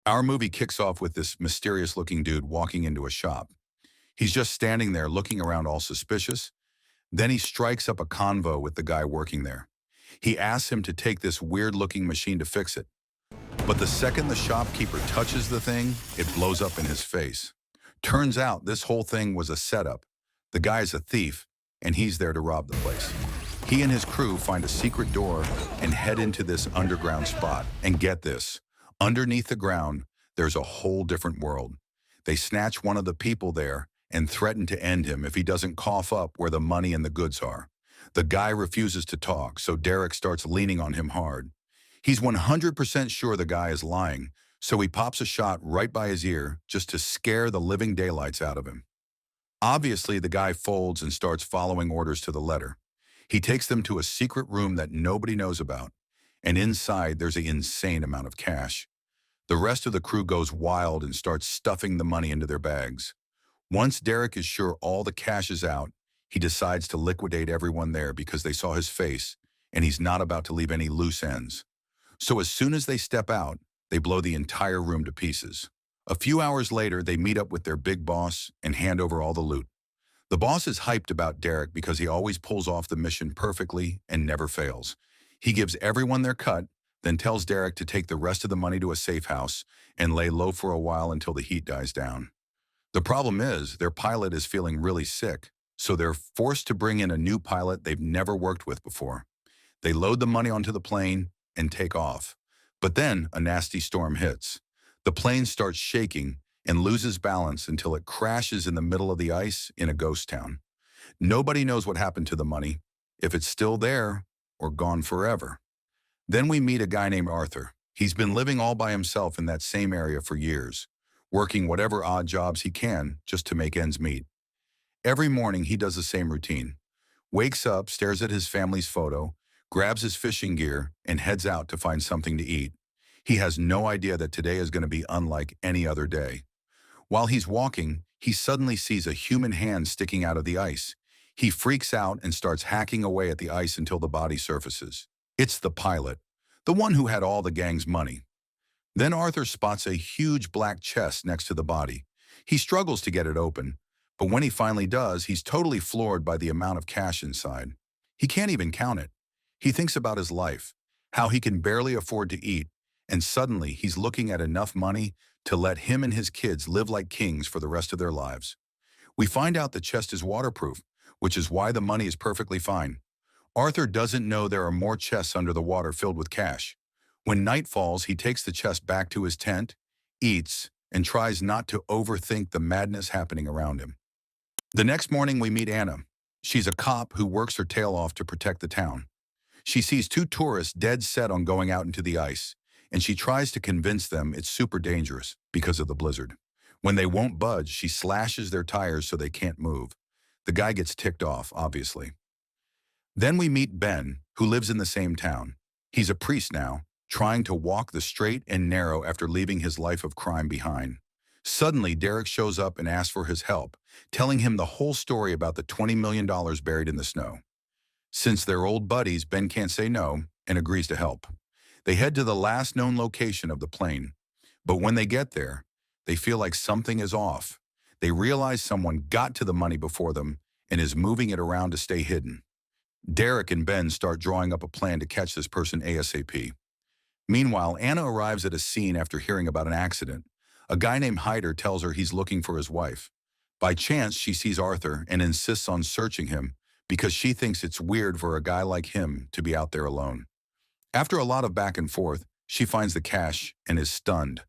Our movie kicks off with this mysterious-looking dude walking into a shop. He's just standing there looking around all suspicious. Then he strikes up a convo with the guy working there. He asks him to take this weird-looking machine to fix it. But the second the shopkeeper touches the thing, it blows up in his face. Turns out this whole thing was a setup. The guy's a thief, and he's there to rob the place. He and his crew find a secret door and head into this underground spot. And get this, underneath the ground, there's a whole different world. They snatch one of the people there and threaten to end him if he doesn't cough up where the money and the goods are. The guy refuses to talk, so Derek starts leaning on him hard. He's 100% sure the guy is lying, so he pops a shot right by his ear just to scare the living daylights out of him. Obviously, the guy folds and starts following orders to the letter. He takes them to a secret room that nobody knows about, and inside there's an insane amount of cash. The rest of the crew goes wild and starts stuffing the money into their bags. Once Derek is sure all the cash is out, he decides to liquidate everyone there because they saw his face, and he's not about to leave any loose ends. So as soon as they step out, they blow the entire room to pieces. A few hours later, they meet up with their big boss and hand over all the loot. The boss is hyped about Derek because he always pulls off the mission perfectly and never fails. He gives everyone their cut, then tells Derek to take the rest of the money to a safe house and lay low for a while until the heat dies down. The problem is, their pilot is feeling really sick, so they're forced to bring in a new pilot they've never worked with before. They load the money onto the plane and take off. But then a nasty storm hits. The plane starts shaking and loses balance until it crashes in the middle of the ice in a ghost town. Nobody knows what happened to the money, if it's still there or gone forever. Then we meet a guy named Arthur. He's been living all by himself in that same area for years, working whatever odd jobs he can just to make ends meet. Every morning he does the same routine. Wakes up, stares at his family's photo, grabs his fishing gear, and heads out to find something to eat. He has no idea that today is going to be unlike any other day. While he's walking, he suddenly sees a human hand sticking out of the ice. He freaks out and starts hacking away at the ice until the body surfaces. It's the pilot, the one who had all the gang's money. Then Arthur spots a huge black chest next to the body. He struggles to get it open, but when he finally does, he's totally floored by the amount of cash inside. He can't even count it. He thinks about his life, how he can barely afford to eat, and suddenly he's looking at enough money to let him and his kids live like kings for the rest of their lives. We find out the chest is waterproof, which is why the money is perfectly fine. Arthur doesn't know there are more chests under the water filled with cash. When night falls, he takes the chest back to his tent, eats, and tries not to overthink the madness happening around him. The next morning we meet Anna. She's a cop who works her tail off to protect the town. She sees two tourists dead set on going out into the ice, and she tries to convince them it's super dangerous because of the blizzard. When they won't budge, she slashes their tires so they can't move. The guy gets ticked off, obviously. Then we meet Ben, who lives in the same town. He's a priest now, trying to walk the straight and narrow after leaving his life of crime behind. Suddenly, Derek shows up and asks for his help, telling him the whole story about the $20 million buried in the snow. Since they're old buddies, Ben can't say no and agrees to help. They head to the last known location of the plane, but when they get there, they feel like something is off. They realize someone got to the money before them and is moving it around to stay hidden. Derek and Ben start drawing up a plan to catch this person ASAP. Meanwhile, Anna arrives at a scene after hearing about an accident. A guy named Hyder tells her he's looking for his wife. By chance, she sees Arthur and insists on searching him because she thinks it's weird for a guy like him to be out there alone. After a lot of back and forth, she finds the cash and is stunned.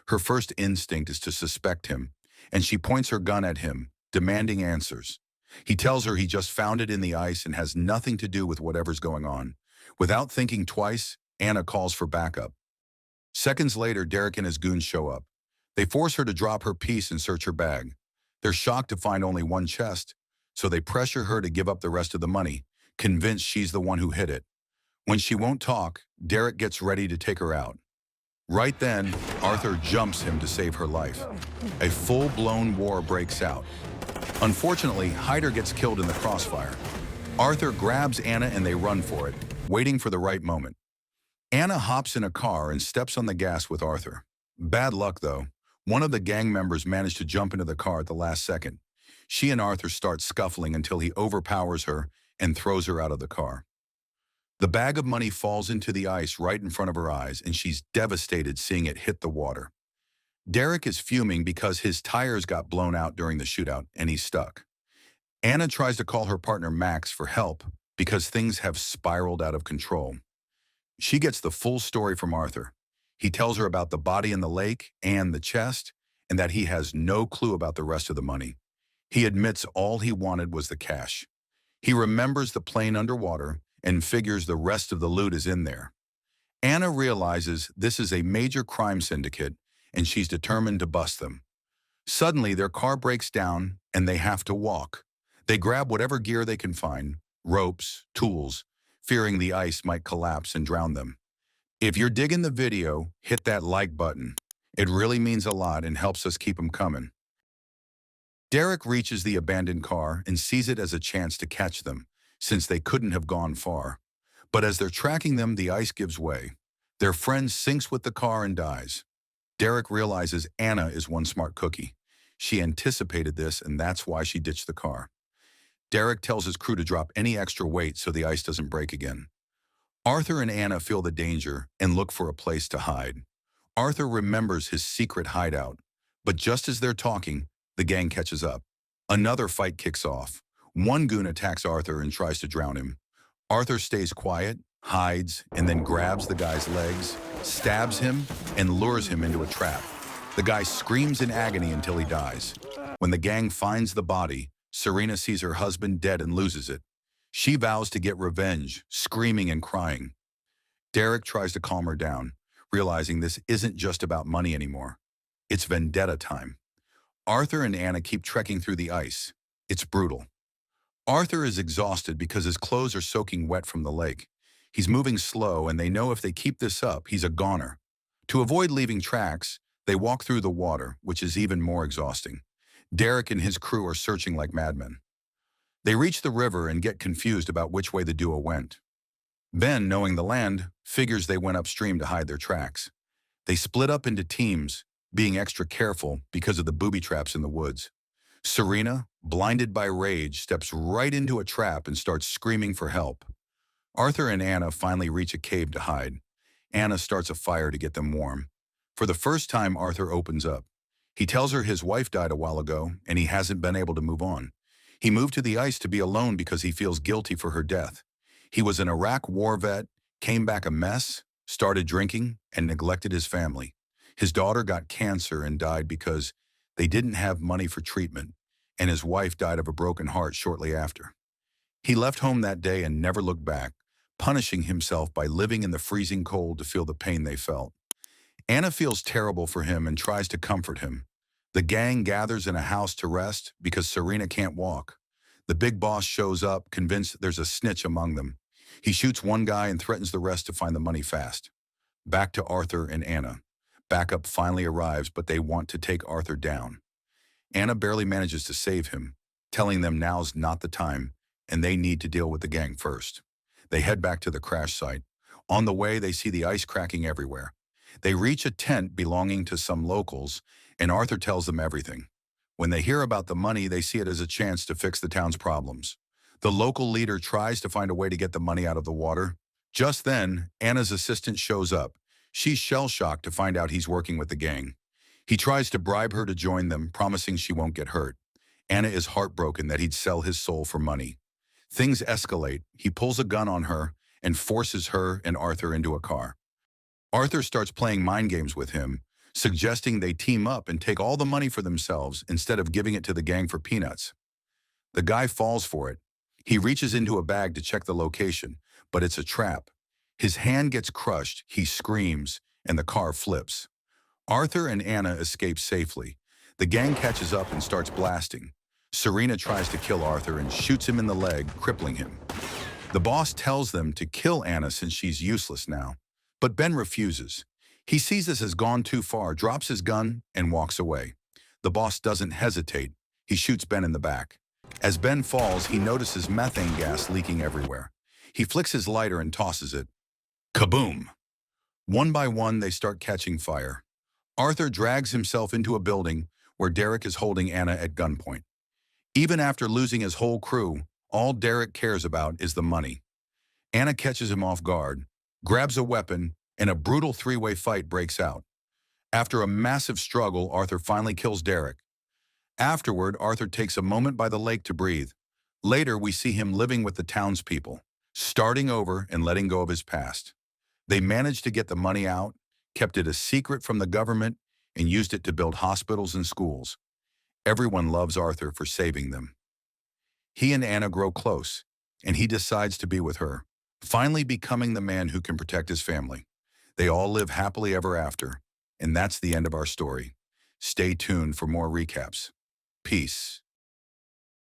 Her first instinct is to suspect him, and she points her gun at him, demanding answers. He tells her he just found it in the ice and has nothing to do with whatever's going on. Without thinking twice, Anna calls for backup. Seconds later, Derek and his goons show up. They force her to drop her piece and search her bag. They're shocked to find only one chest, so they pressure her to give up the rest of the money, convinced she's the one who hid it. When she won't talk, Derek gets ready to take her out. Right then, Arthur jumps him to save her life. A full-blown war breaks out. Unfortunately, Hyder gets killed in the crossfire. Arthur grabs Anna and they run for it, waiting for the right moment. Anna hops in a car and steps on the gas with Arthur. Bad luck, though. One of the gang members managed to jump into the car at the last second. She and Arthur start scuffling until he overpowers her and throws her out of the car. The bag of money falls into the ice right in front of her eyes, and she's devastated seeing it hit the water. Derek is fuming because his tires got blown out during the shootout, and he's stuck. Anna tries to call her partner Max for help because things have spiraled out of control. She gets the full story from Arthur. He tells her about the body in the lake and the chest, and that he has no clue about the rest of the money. He admits all he wanted was the cash. He remembers the plane underwater and figures the rest of the loot is in there. Anna realizes this is a major crime syndicate, and she's determined to bust them. Suddenly, their car breaks down, and they have to walk. They grab whatever gear they can find, ropes, tools, fearing the ice might collapse and drown them. If you're digging the video, hit that like button. It really means a lot and helps us keep them coming. Derek reaches the abandoned car and sees it as a chance to catch them, since they couldn't have gone far. But as they're tracking them, the ice gives way. Their friend sinks with the car and dies. Derek realizes Anna is one smart cookie. She anticipated this, and that's why she ditched the car. Derek tells his crew to drop any extra weight so the ice doesn't break again. Arthur and Anna feel the danger and look for a place to hide. Arthur remembers his secret hideout, but just as they're talking, the gang catches up. Another fight kicks off. One goon attacks Arthur and tries to drown him. Arthur stays quiet, hides, and then grabs the guy's legs, stabs him, and lures him into a trap. The guy screams in agony until he dies. When the gang finds the body, Serena sees her husband dead and loses it. She vows to get revenge, screaming and crying. Derek tries to calm her down, realizing this isn't just about money anymore. It's vendetta time. Arthur and Anna keep trekking through the ice. It's brutal. Arthur is exhausted because his clothes are soaking wet from the lake. He's moving slow, and they know if they keep this up, he's a goner. To avoid leaving tracks, they walk through the water, which is even more exhausting. Derek and his crew are searching like madmen. They reach the river and get confused about which way the duo went. Ben, knowing the land, figures they went upstream to hide their tracks. They split up into teams, being extra careful because of the booby traps in the woods. Serena, blinded by rage, steps right into a trap and starts screaming for help. Arthur and Anna finally reach a cave to hide. Anna starts a fire to get them warm. For the first time, Arthur opens up. He tells her his wife died a while ago and he hasn't been able to move on. He moved to the ice to be alone because he feels guilty for her death. He was an Iraq war vet, came back a mess, started drinking, and neglected his family. His daughter got cancer and died because they didn't have money for treatment, and his wife died of a broken heart shortly after. He left home that day and never looked back, punishing himself by living in the freezing cold to feel the pain they felt. Anna feels terrible for him and tries to comfort him. The gang gathers in a house to rest because Serena can't walk. The big boss shows up, convinced there's a snitch among them. He shoots one guy and threatens the rest to find the money fast. Back to Arthur and Anna. Backup finally arrives, but they want to take Arthur down. Anna barely manages to save him, telling them now's not the time, and they need to deal with the gang first. They head back to the crash site. On the way, they see the ice cracking everywhere. They reach a tent belonging to some locals, and Arthur tells them everything. When they hear about the money, they see it as a chance to fix the town's problems. The local leader tries to find a way to get the money out of the water. Just then, Anna's assistant shows up. She's shell-shocked to find out he's working with the gang. He tries to bribe her to join them, promising she won't get hurt. Anna is heartbroken that he'd sell his soul for money. Things escalate. He pulls a gun on her and forces her and Arthur into a car. Arthur starts playing mind games with him, suggesting they team up and take all the money for themselves instead of giving it to the gang for peanuts. The guy falls for it. He reaches into a bag to check the location, but it's a trap. His hand gets crushed, he screams, and the car flips. Arthur and Anna escape safely. The gang catches up and starts blasting. Serena tries to kill Arthur and shoots him in the leg, crippling him. The boss tells them to kill Anna since she's useless now. But Ben refuses. He sees this has gone too far, drops his gun, and walks away. The boss doesn't hesitate. He shoots Ben in the back. As Ben falls, he notices methane gas leaking everywhere. He flicks his lighter and tosses it. Kaboom! One by one, they start catching fire. Arthur drags himself into a building where Derek is holding Anna at gunpoint. Even after losing his whole crew, all Derek cares about is the money. Anna catches him off guard, grabs a weapon, and a brutal three-way fight breaks out. After a massive struggle, Arthur finally kills Derek. Afterward, Arthur takes a moment by the lake to breathe. Later, we see him living with the townspeople, starting over and letting go of his past. They managed to get the money out, kept it a secret from the government, and used it to build hospitals and schools. Everyone loves Arthur for saving them. He and Anna grow close, and he decides to be with her, finally becoming the man who can protect his family. They all live happily ever after, and that's the end of our story. Stay tuned for more recaps. Peace.